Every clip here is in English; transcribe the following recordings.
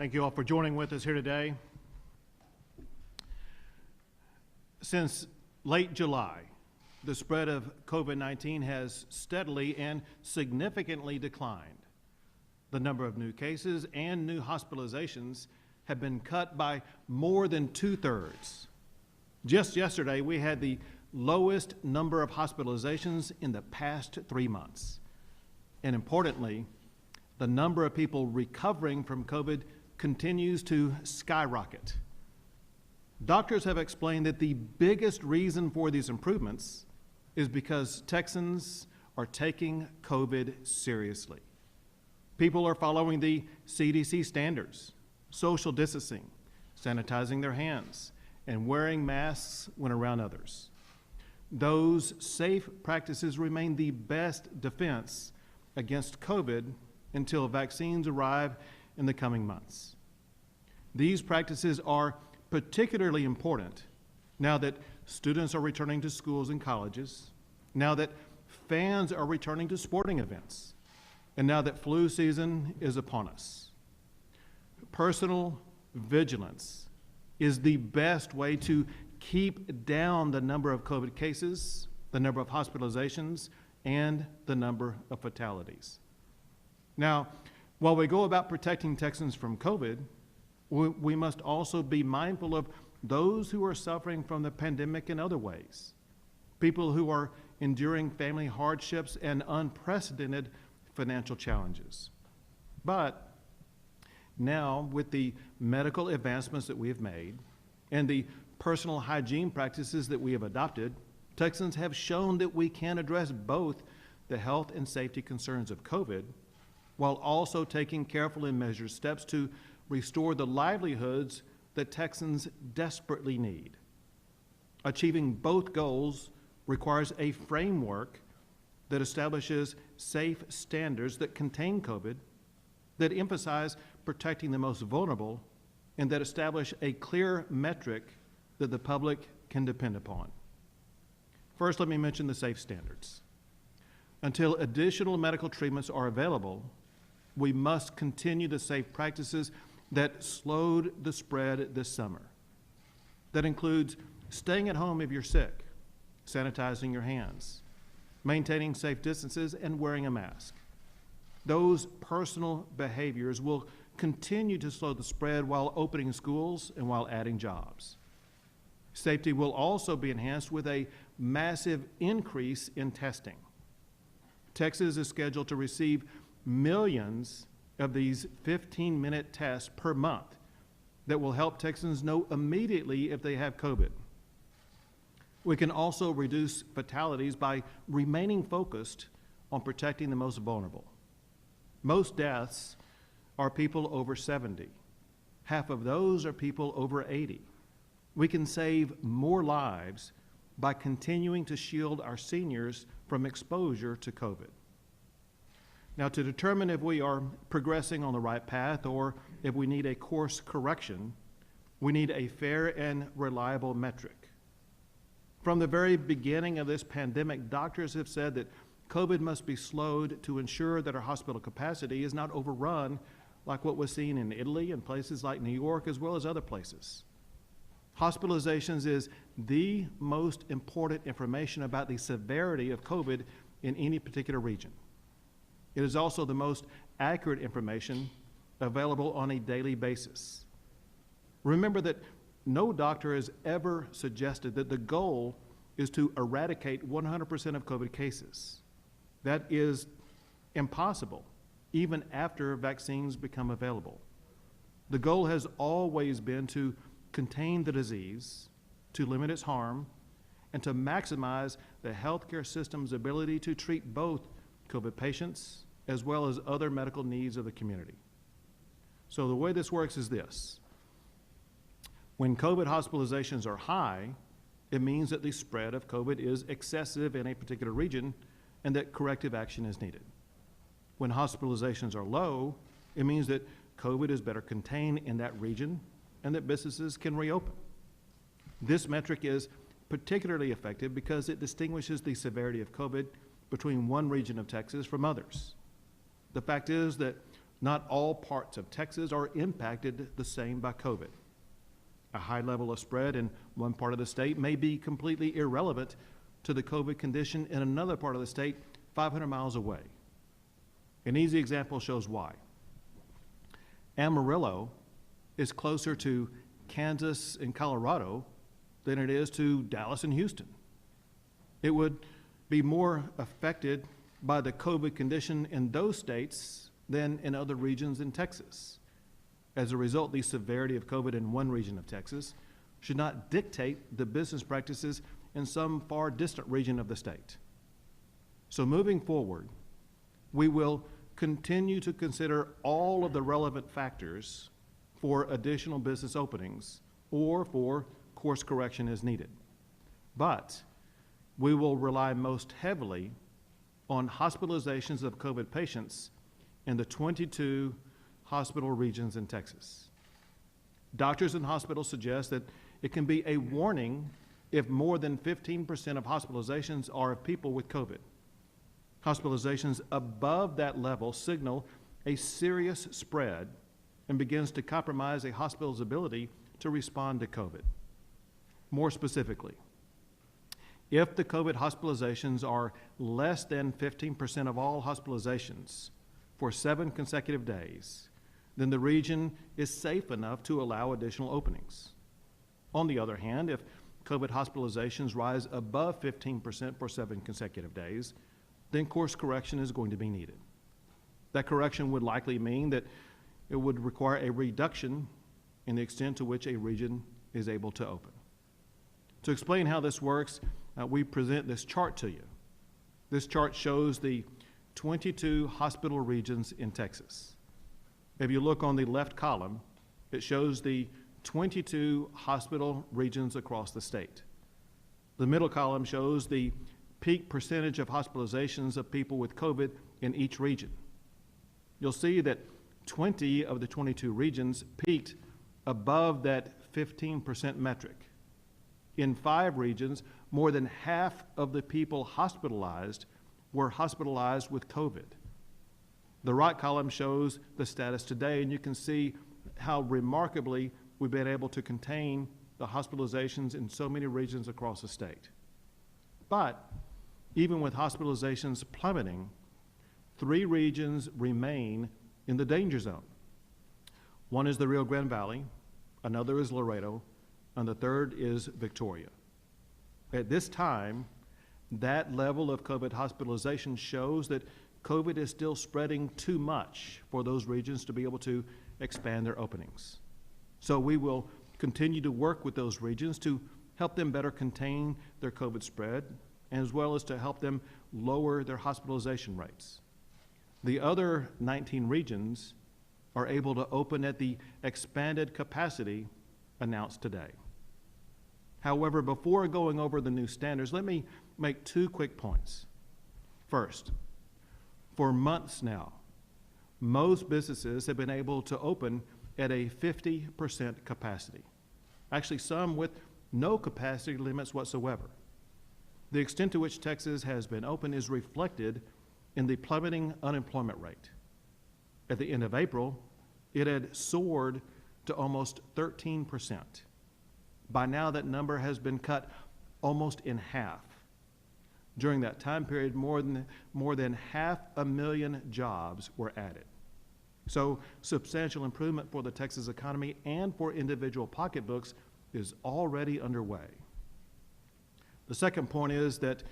Thank you all for joining with us here today. Since late July, the spread of COVID-19 has steadily and significantly declined. The number of new cases and new hospitalizations have been cut by more than 2/3. Just yesterday, we had the lowest number of hospitalizations in the past 3 months. And importantly, the number of people recovering from COVID continues to skyrocket. Doctors have explained that the biggest reason for these improvements is because Texans are taking COVID seriously. People are following the CDC standards, social distancing, sanitizing their hands, and wearing masks when around others. Those safe practices remain the best defense against COVID until vaccines arrive in the coming months. These practices are particularly important now that students are returning to schools and colleges, now that fans are returning to sporting events, and now that flu season is upon us. Personal vigilance is the best way to keep down the number of COVID cases, the number of hospitalizations, and the number of fatalities. Now, while we go about protecting Texans from COVID, we must also be mindful of those who are suffering from the pandemic in other ways, people who are enduring family hardships and unprecedented financial challenges. But now, with the medical advancements that we have made and the personal hygiene practices that we have adopted, Texans have shown that we can address both the health and safety concerns of COVID while also taking careful and measured steps to restore the livelihoods that Texans desperately need. Achieving both goals requires a framework that establishes safe standards that contain COVID, that emphasize protecting the most vulnerable, and that establish a clear metric that the public can depend upon. First, let me mention the safe standards. Until additional medical treatments are available, we must continue the safe practices that slowed the spread this summer. That includes staying at home if you're sick, sanitizing your hands, maintaining safe distances, and wearing a mask. Those personal behaviors will continue to slow the spread while opening schools and while adding jobs. Safety will also be enhanced with a massive increase in testing. Texas is scheduled to receive millions of these 15-minute tests per month that will help Texans know immediately if they have COVID. We can also reduce fatalities by remaining focused on protecting the most vulnerable. Most deaths are people over 70. Half of those are people over 80. We can save more lives by continuing to shield our seniors from exposure to COVID. Now, to determine if we are progressing on the right path or if we need a course correction, we need a fair and reliable metric. From the very beginning of this pandemic, doctors have said that COVID must be slowed to ensure that our hospital capacity is not overrun like what was seen in Italy and places like New York, as well as other places. Hospitalizations is the most important information about the severity of COVID in any particular region. It is also the most accurate information available on a daily basis. Remember that no doctor has ever suggested that the goal is to eradicate 100% of COVID cases. That is impossible, even after vaccines become available. The goal has always been to contain the disease, to limit its harm, and to maximize the healthcare system's ability to treat both COVID patients as well as other medical needs of the community. So the way this works is this. When COVID hospitalizations are high, it means that the spread of COVID is excessive in a particular region and that corrective action is needed. When hospitalizations are low, it means that COVID is better contained in that region and that businesses can reopen. This metric is particularly effective because it distinguishes the severity of COVID between one region of Texas from others. The fact is that Not all parts of Texas are impacted the same by COVID. A high level of spread in one part of the state may be completely irrelevant to the COVID condition in another part of the state 500 miles away. An easy example shows why. Amarillo is closer to Kansas and Colorado than it is to Dallas and Houston. It would be more affected by the COVID condition in those states than in other regions in Texas. As a result, the severity of COVID in one region of Texas should not dictate the business practices in some far distant region of the state. So moving forward, we will continue to consider all of the relevant factors for additional business openings or for course correction as needed. But we will rely most heavily on hospitalizations of COVID patients in the 22 hospital regions in Texas. Doctors and hospitals suggest that it can be a warning if more than 15% of hospitalizations are of people with COVID. Hospitalizations above that level signal a serious spread and begins to compromise a hospital's ability to respond to COVID. More specifically, if the COVID hospitalizations are less than 15% of all hospitalizations for 7 consecutive days, then the region is safe enough to allow additional openings. On the other hand, if COVID hospitalizations rise above 15% for 7 consecutive days, then course correction is going to be needed. That correction would likely mean that it would require a reduction in the extent to which a region is able to open. To explain how this works, we present this chart to you. This chart shows the 22 hospital regions in Texas. If you look on the left column, it shows the 22 hospital regions across the state. The middle column shows the peak percentage of hospitalizations of people with COVID in each region. You'll see that 20 of the 22 regions peaked above that 15% metric. In 5 regions, more than half of the people hospitalized were hospitalized with COVID. The right column shows the status today, and you can see how remarkably we've been able to contain the hospitalizations in so many regions across the state. But even with hospitalizations plummeting, 3 regions remain in the danger zone. One is the Rio Grande Valley, another is Laredo, and the third is Victoria. At this time, that level of COVID hospitalization shows that COVID is still spreading too much for those regions to be able to expand their openings. So we will continue to work with those regions to help them better contain their COVID spread, as well as to help them lower their hospitalization rates. The other 19 regions are able to open at the expanded capacity announced today. However, before going over the new standards, let me make 2 quick points. First, for months now, most businesses have been able to open at a 50% capacity. Actually, some with no capacity limits whatsoever. The extent to which Texas has been open is reflected in the plummeting unemployment rate. At the end of April, it had soared to almost 13%. By now, that number has been cut almost in half. During that time period, more than 500,000 jobs were added. So substantial improvement for the Texas economy and for individual pocketbooks is already underway. The second point is that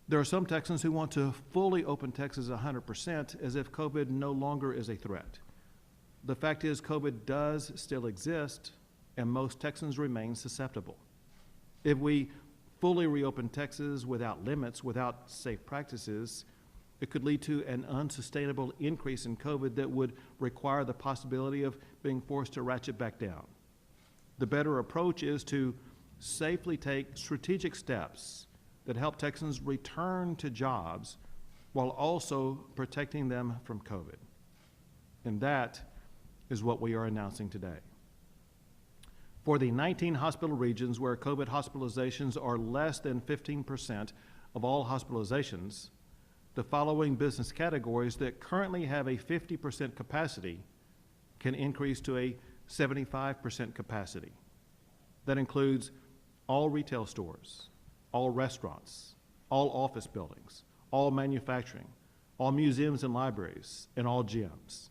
there are some Texans who want to fully open Texas 100% as if COVID no longer is a threat. The fact is, COVID does still exist, and most Texans remain susceptible. If we fully reopen Texas without limits, without safe practices, it could lead to an unsustainable increase in COVID that would require the possibility of being forced to ratchet back down. The better approach is to safely take strategic steps that help Texans return to jobs while also protecting them from COVID. And that is what we are announcing today. For the 19 hospital regions where COVID hospitalizations are less than 15% of all hospitalizations, the following business categories that currently have a 50% capacity can increase to a 75% capacity. That includes all retail stores, all restaurants, all office buildings, all manufacturing, all museums and libraries, and all gyms.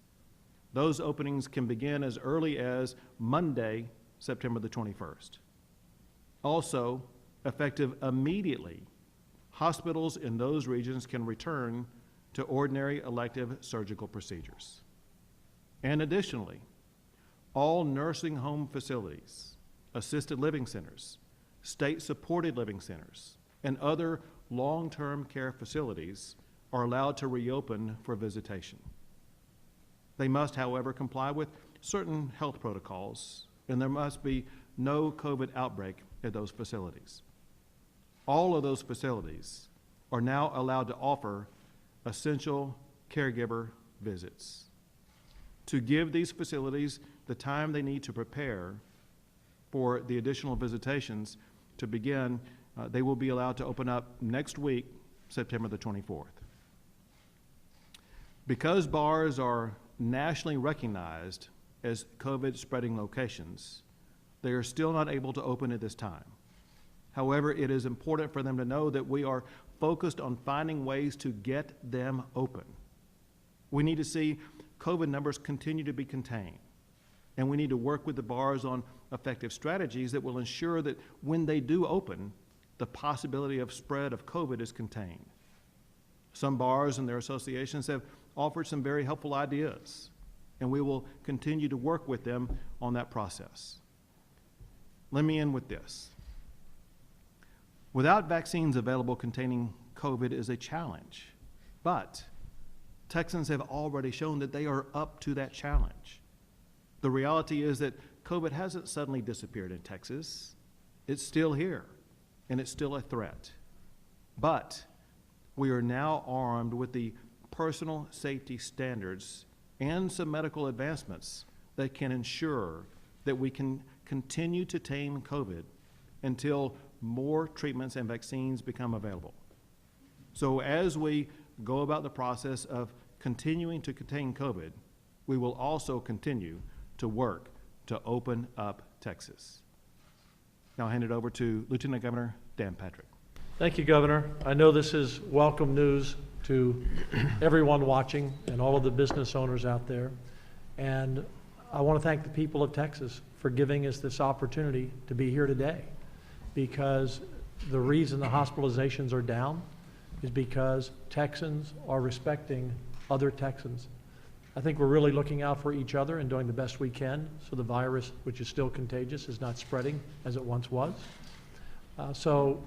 Those openings can begin as early as Monday, September the 21st. Also, effective immediately, hospitals in those regions can return to ordinary elective surgical procedures. And additionally, all nursing home facilities, assisted living centers, state-supported living centers, and other long-term care facilities are allowed to reopen for visitation. They must, however, comply with certain health protocols, and there must be no COVID outbreak at those facilities. All of those facilities are now allowed to offer essential caregiver visits. To give these facilities the time they need to prepare for the additional visitations to begin, they will be allowed to open up next week, September the 24th. Because bars are nationally recognized as COVID spreading locations, they are still not able to open at this time. However, it is important for them to know that we are focused on finding ways to get them open. We need to see COVID numbers continue to be contained, and we need to work with the bars on effective strategies that will ensure that when they do open, the possibility of spread of COVID is contained. Some bars and their associations have offered some very helpful ideas, and we will continue to work with them on that process. Let me end with this. Without vaccines available containing COVID is a challenge, but Texans have already shown that they are up to that challenge. The reality is that COVID hasn't suddenly disappeared in Texas. It's still here, and it's still a threat. But we are now armed with the personal safety standards and some medical advancements that can ensure that we can continue to tame COVID until more treatments and vaccines become available. So as we go about the process of continuing to contain COVID, we will also continue to work to open up Texas. Now I'll hand it over to Lieutenant Governor Dan Patrick. Thank you, Governor. I know this is welcome news to everyone watching and all of the business owners out there. And I want to thank the people of Texas for giving us this opportunity to be here today, because the reason the hospitalizations are down is because Texans are respecting other Texans. I think we're really looking out for each other and doing the best we can so the virus, which is still contagious, is not spreading as it once was. So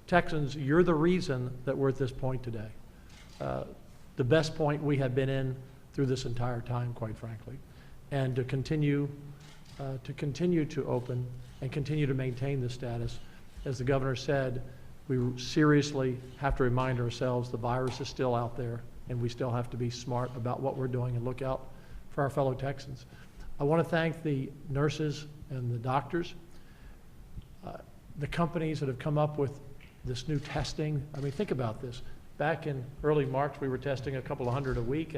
Texans, you're the reason that we're at this point today. The best point we have been in through this entire time, quite frankly. And to continue to open and continue to maintain the status. As the governor said, we seriously have to remind ourselves the virus is still out there, and we still have to be smart about what we're doing and look out for our fellow Texans. I want to thank the nurses and the doctors, the companies that have come up with this new testing. I mean, think about this. Back in early March, we were testing a couple of hundred a week,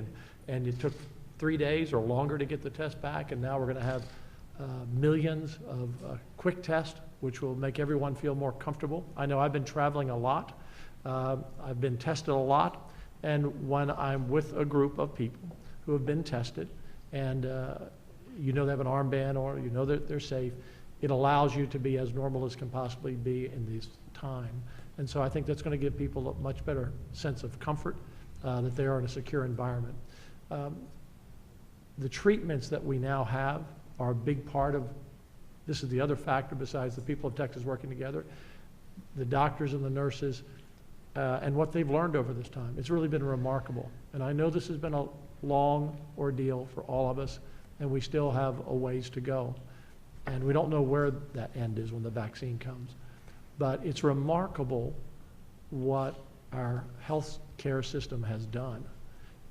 and it took 3 days or longer to get the test back, and now we're going to have millions of quick tests, which will make everyone feel more comfortable. I know I've been traveling a lot. I've been tested a lot, and when I'm with a group of people who have been tested, and you know they have an armband or you know that they're safe, it allows you to be as normal as can possibly be in this time. And so I think that's going to give people a much better sense of comfort that they are in a secure environment. The treatments that we now have are a big part of, this is the other factor besides the people of Texas working together, the doctors and the nurses, and what they've learned over this time. It's really been remarkable. And I know this has been a long ordeal for all of us, and we still have a ways to go. And we don't know where that end is when the vaccine comes. But it's remarkable what our health care system has done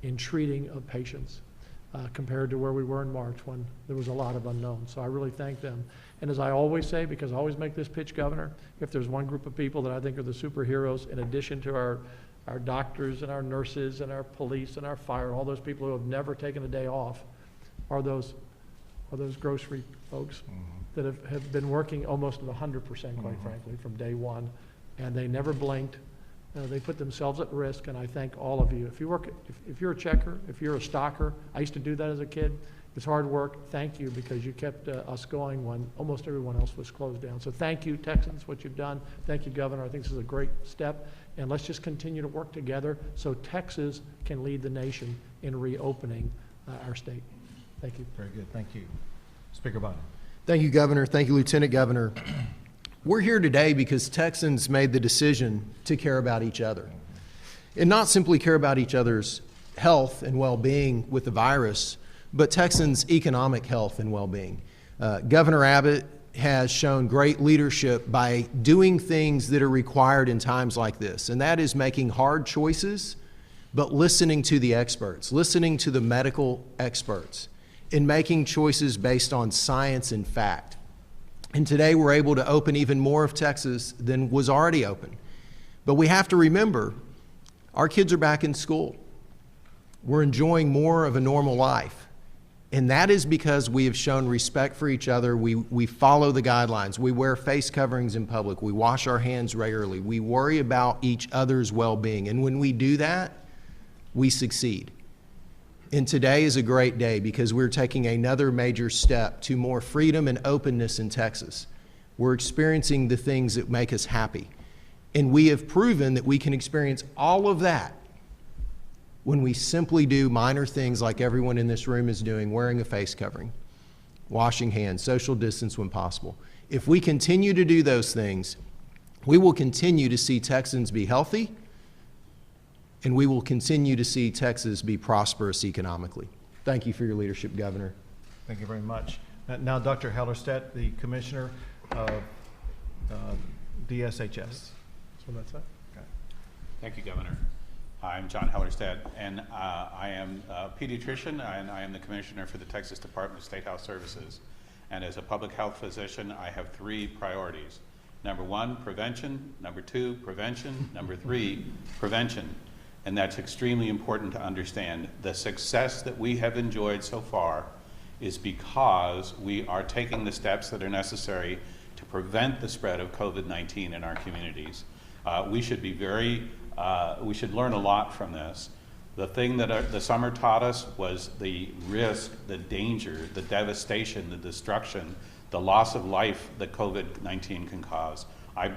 in treating of patients. compared to where we were in March when there was a lot of unknowns. So I really thank them. And as I always say, because I always make this pitch, Governor, if there's one group of people that I think are the superheroes, in addition to our doctors and our nurses and our police and our fire, all those people who have never taken a day off, are those grocery folks that have been working almost at 100%, quite frankly, from day one, and they never blinked. They put themselves at risk, and I thank all of you. If you're a checker, if you're a stocker, I used to do that as a kid. It's hard work. Thank you, because you kept us going when almost everyone else was closed down. So thank you, Texans, what you've done. Thank you, Governor. I think this is a great step, and let's just continue to work together so Texas can lead the nation in reopening our state. Thank you. Very good. Thank you. Speaker Biden. Thank you, Governor. Thank you, Lieutenant Governor. We're here today because Texans made the decision to care about each other, and not simply care about each other's health and well-being with the virus, but Texans' economic health and well-being. Governor Abbott has shown great leadership by doing things that are required in times like this, and that is making hard choices, but listening to the experts, listening to the medical experts, and making choices based on science and fact. And today we're able to open even more of Texas than was already open. But we have to remember, our kids are back in school. We're enjoying more of a normal life. And that is because we have shown respect for each other. We follow the guidelines. We wear face coverings in public. We wash our hands regularly. We worry about each other's well-being. And when we do that, we succeed. And today is a great day because we're taking another major step to more freedom and openness in Texas. We're experiencing the things that make us happy. And we have proven that we can experience all of that when we simply do minor things like everyone in this room is doing, wearing a face covering, washing hands, social distance when possible. If we continue to do those things, we will continue to see Texans be healthy, and we will continue to see Texas be prosperous economically. Thank you for your leadership, Governor. Thank you very much. Now, Dr. Hellerstedt, the Commissioner of DSHS. So that's it. Okay. Thank you, Governor. I'm John Hellerstedt, and I am a pediatrician, and I am the Commissioner for the Texas Department of State Health Services. And as a public health physician, I have 3 priorities. Number 1, prevention. Number 2, prevention. Number 3, prevention. And that's extremely important to understand. The success that we have enjoyed so far is because we are taking the steps that are necessary to prevent the spread of COVID-19 in our communities. We should learn a lot from this. The thing that the summer taught us was the risk, the danger, the devastation, the destruction, the loss of life that COVID-19 can cause. I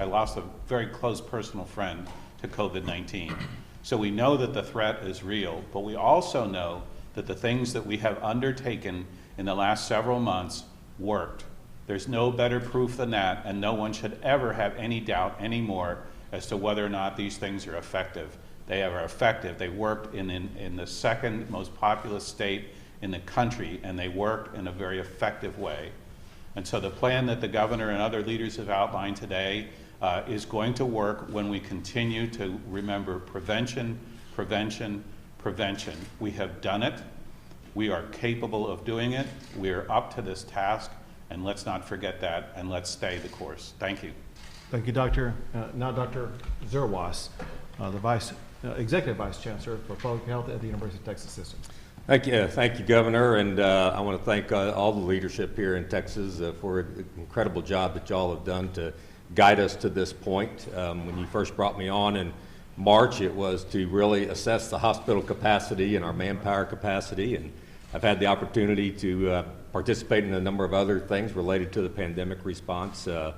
lost a very close personal friend to COVID-19. So we know that the threat is real, but we also know that the things that we have undertaken in the last several months worked. There's no better proof than that, and no one should ever have any doubt anymore as to whether or not these things are effective. They are effective. They worked in the second most populous state in the country, and they worked in a very effective way. And so the plan that the governor and other leaders have outlined today is going to work when we continue to remember prevention, prevention, prevention. We have done it. We are capable of doing it. We are up to this task, and let's not forget that, and let's stay the course. Thank you. Thank you, Doctor. Now, Dr. Zerwas, the Executive Vice Chancellor for Public Health at the University of Texas System. Thank you, Governor, and I want to thank all the leadership here in Texas for the incredible job that y'all have done to guide us to this point. When you first brought me on in March, it was to really assess the hospital capacity and our manpower capacity, and I've had the opportunity to participate in a number of other things related to the pandemic response, the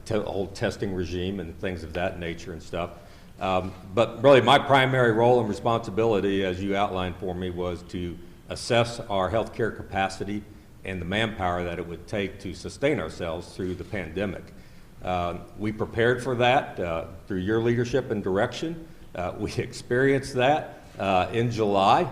whole testing regime and things of that nature and stuff. But really my primary role and responsibility, as you outlined for me, was to assess our healthcare capacity and the manpower that it would take to sustain ourselves through the pandemic. We prepared for that through your leadership and direction. We experienced that in July,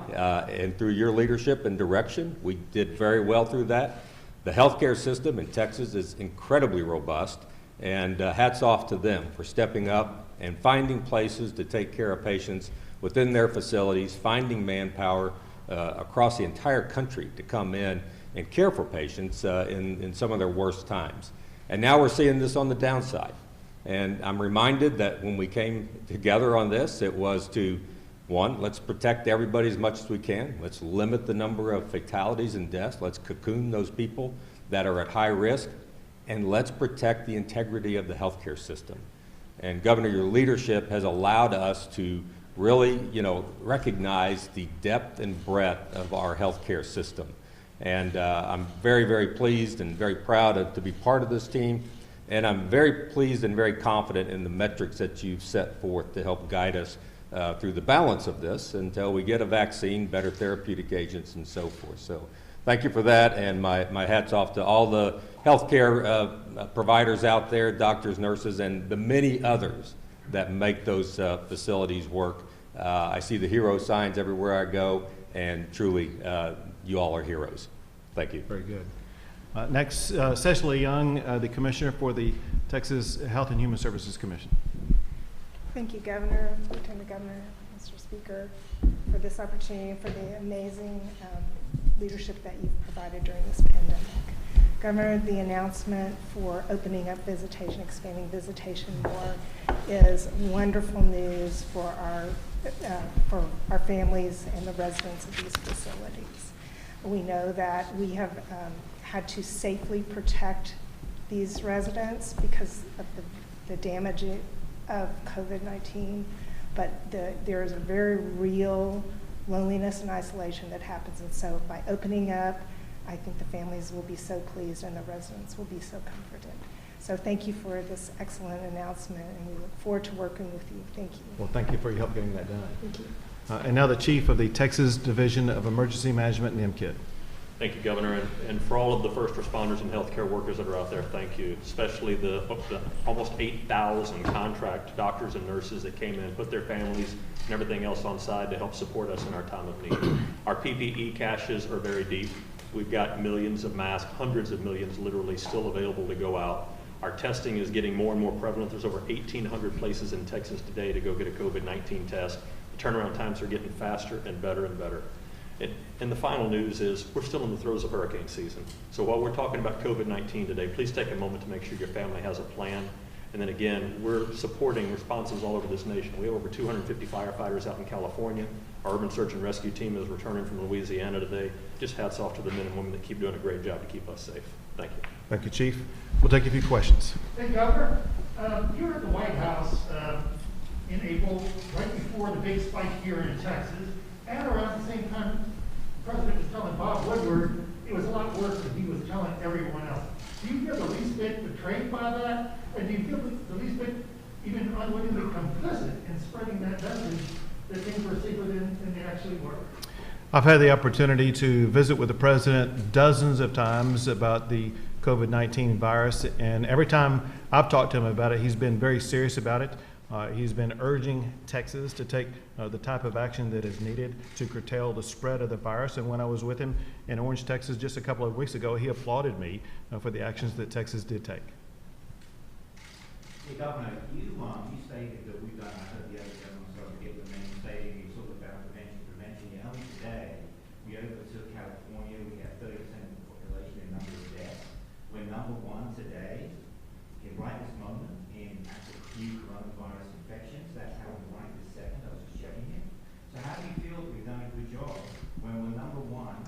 and through your leadership and direction, we did very well through that. The healthcare system in Texas is incredibly robust, and hats off to them for stepping up and finding places to take care of patients within their facilities, finding manpower across the entire country to come in and care for patients in some of their worst times. And now we're seeing this on the downside. And I'm reminded that when we came together on this, it was to, one, let's protect everybody as much as we can. Let's limit the number of fatalities and deaths. Let's cocoon those people that are at high risk. And let's protect the integrity of the healthcare system. And Governor, your leadership has allowed us to really, recognize the depth and breadth of our healthcare system. And I'm very, very pleased and very proud to be part of this team. And I'm very pleased and very confident in the metrics that you've set forth to help guide us through the balance of this until we get a vaccine, better therapeutic agents, and so forth. So thank you for that, and my hat's off to all the healthcare providers out there, doctors, nurses, and the many others that make those facilities work. I see the hero signs everywhere I go, and truly, you all are heroes. Thank you. Very good. Next, Cecily Young, the Commissioner for the Texas Health and Human Services Commission. Thank you, Governor, Lieutenant Governor, Mr. Speaker, for this opportunity and for the amazing leadership that you've provided during this pandemic. Governor, the announcement for opening up visitation, expanding visitation more, is wonderful news for our families and the residents of these facilities. We know that we have had to safely protect these residents because of the damage of COVID-19, but there is a very real loneliness and isolation that happens. And so by opening up, I think the families will be so pleased and the residents will be so comforted. So thank you for this excellent announcement, and we look forward to working with you. Thank you. Well, thank you for your help getting that done. Thank you. And now the Chief of the Texas Division of Emergency Management and Mkid. Thank you, Governor, and for all of the first responders and healthcare workers that are out there, thank you, especially the almost 8,000 contract doctors and nurses that came in, put their families and everything else on side to help support us in our time of need. Our PPE caches are very deep. We've got millions of masks, hundreds of millions literally still available to go out. Our testing is getting more and more prevalent. There's over 1,800 places in Texas today to go get a COVID-19 test. The turnaround times are getting faster and better and better. And the final news is we're still in the throes of hurricane season. So while we're talking about COVID-19 today, please take a moment to make sure your family has a plan. And then again, we're supporting responses all over this nation. We have over 250 firefighters out in California. Our urban search and rescue team is returning from Louisiana today. Just hats off to the men and women that keep doing a great job to keep us safe. Thank you. Thank you, Chief. We'll take a few questions. Hey, Governor, you were at the White House in April, right before the big spike here in Texas, and around the same time, the President was telling Bob Woodward it was a lot worse than he was telling everyone else. Do you feel the least bit betrayed by that? And do you feel the least bit even unwittingly complicit in spreading that message that things were safer than they actually were? I've had the opportunity to visit with the President dozens of times about the COVID-19 virus, and every time I've talked to him about it, he's been very serious about it. He's been urging Texas to take the type of action that is needed to curtail the spread of the virus. And when I was with him in Orange, Texas just a couple of weeks ago, he applauded me for the actions that Texas did take. Hey, Governor, you stated that we've done, I heard the other government sort of get the name stating you talked about prevention. You know, today, we overtook California, we had 30% of the population in number of deaths. We're number one today, in right this moment, in active new coronavirus infections. That's how we rank this second. I was just checking it. So how do you feel that we've done a good job when we're number one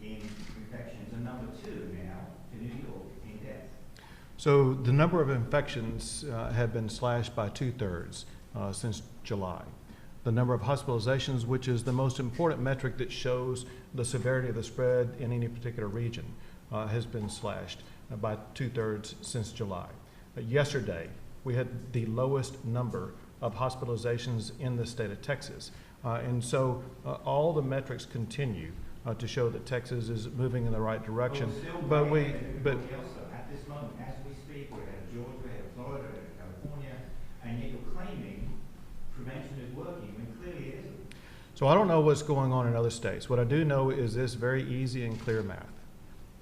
in infections and number two now to New York in deaths? So the number of infections have been slashed by 2/3 since July. The number of hospitalizations, which is the most important metric that shows the severity of the spread in any particular region, has been slashed by 2/3 since July. Yesterday, we had the lowest number of hospitalizations in the state of Texas. And so all the metrics continue to show that Texas is moving in the right direction. But at this moment, as we speak, we have Georgia, we have Florida, we have California, and yet you're claiming prevention is working when clearly it isn't. So I don't know what's going on in other states. What I do know is this very easy and clear math.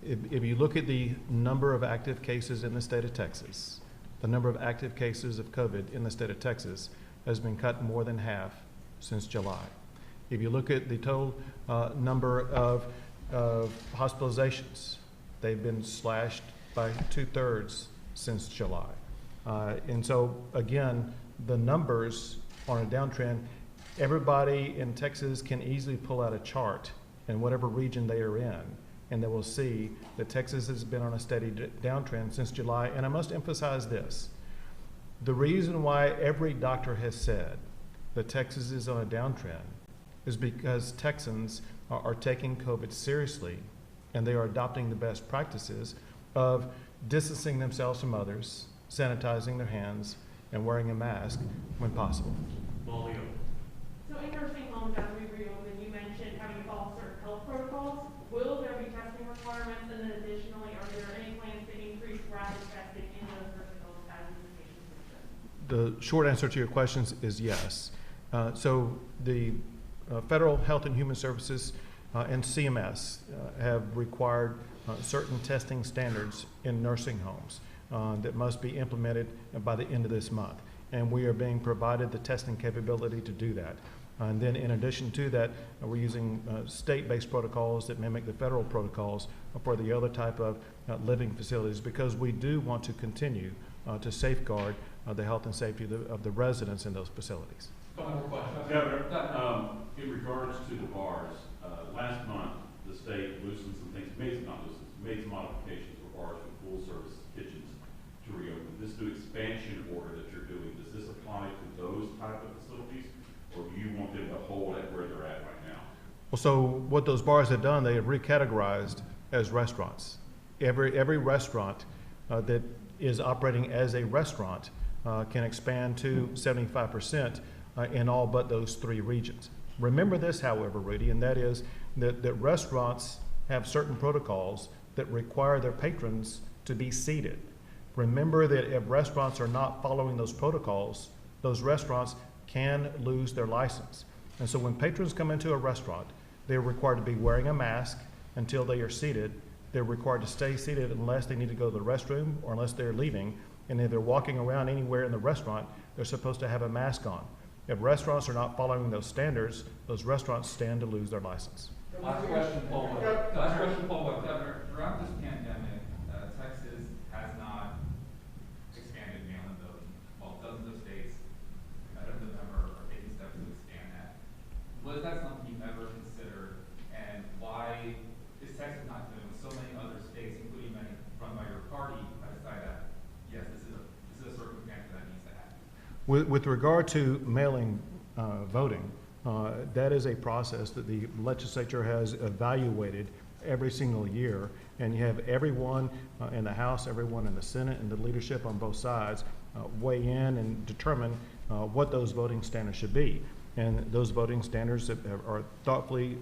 If you look at the number of active cases in the state of Texas, the number of active cases of COVID in the state of Texas has been cut more than half since July. If you look at the total number of hospitalizations, they've been slashed by 2/3 since July. And so, again, the numbers are in a downtrend. Everybody in Texas can easily pull out a chart in whatever region they are in, and they will see that Texas has been on a steady downtrend since July. And I must emphasize this. The reason why every doctor has said that Texas is on a downtrend is because Texans are taking COVID seriously, and they are adopting the best practices of distancing themselves from others, sanitizing their hands, and wearing a mask when possible. Molly. So in nursing homes, as we reopen, you mentioned having to follow certain health protocols. Will there be testing requirements? And then additionally, are there any plans to increase rapid testing in those nursing homes as is the case in Houston? The short answer to your questions is yes. So the Federal Health and Human Services and CMS have required certain testing standards in nursing homes that must be implemented by the end of this month. And we are being provided the testing capability to do that. And then in addition to that, we're using state-based protocols that mimic the federal protocols for the other type of living facilities, because we do want to continue to safeguard the health and safety of the residents in those facilities. Governor, in regards to the bars, last month the state loosened some things, made some modifications for bars with full service kitchens to reopen. This new expansion order that you're doing, does this apply to those type of facilities, or do you want them to hold at where they're at right now? Well, so what those bars have done, they have recategorized as restaurants. Every restaurant that is operating as a restaurant can expand to 75% in all but those 3 regions. Remember this, however, Rudy, and that is that restaurants have certain protocols that require their patrons to be seated. Remember that if restaurants are not following those protocols, those restaurants can lose their license. And so when patrons come into a restaurant, they're required to be wearing a mask until they are seated. They're required to stay seated unless they need to go to the restroom or unless they're leaving. And if they're walking around anywhere in the restaurant, they're supposed to have a mask on. If restaurants are not following those standards, those restaurants stand to lose their license. Last question, Paul. Governor, throughout this pandemic, Texas has not expanded mail-in voting. While dozens of states, competitive member, are taking steps to expand that. Was that something you ever considered? And why is Texas not doing what so many other states, including many run by your party, have decided that, yes, this is a circumstance that needs to happen? With regard to mailing voting, that is a process that the legislature has evaluated every single year, and you have everyone in the House, everyone in the Senate, and the leadership on both sides weigh in and determine what those voting standards should be. And those voting standards are thoughtfully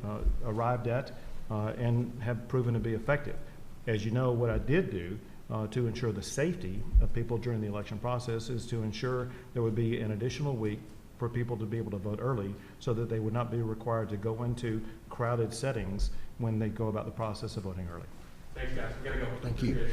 arrived at and have proven to be effective. As you know, what I did do to ensure the safety of people during the election process is to ensure there would be an additional week for people to be able to vote early so that they would not be required to go into crowded settings when they go about the process of voting early. Thanks, guys. We gotta go. Thank you.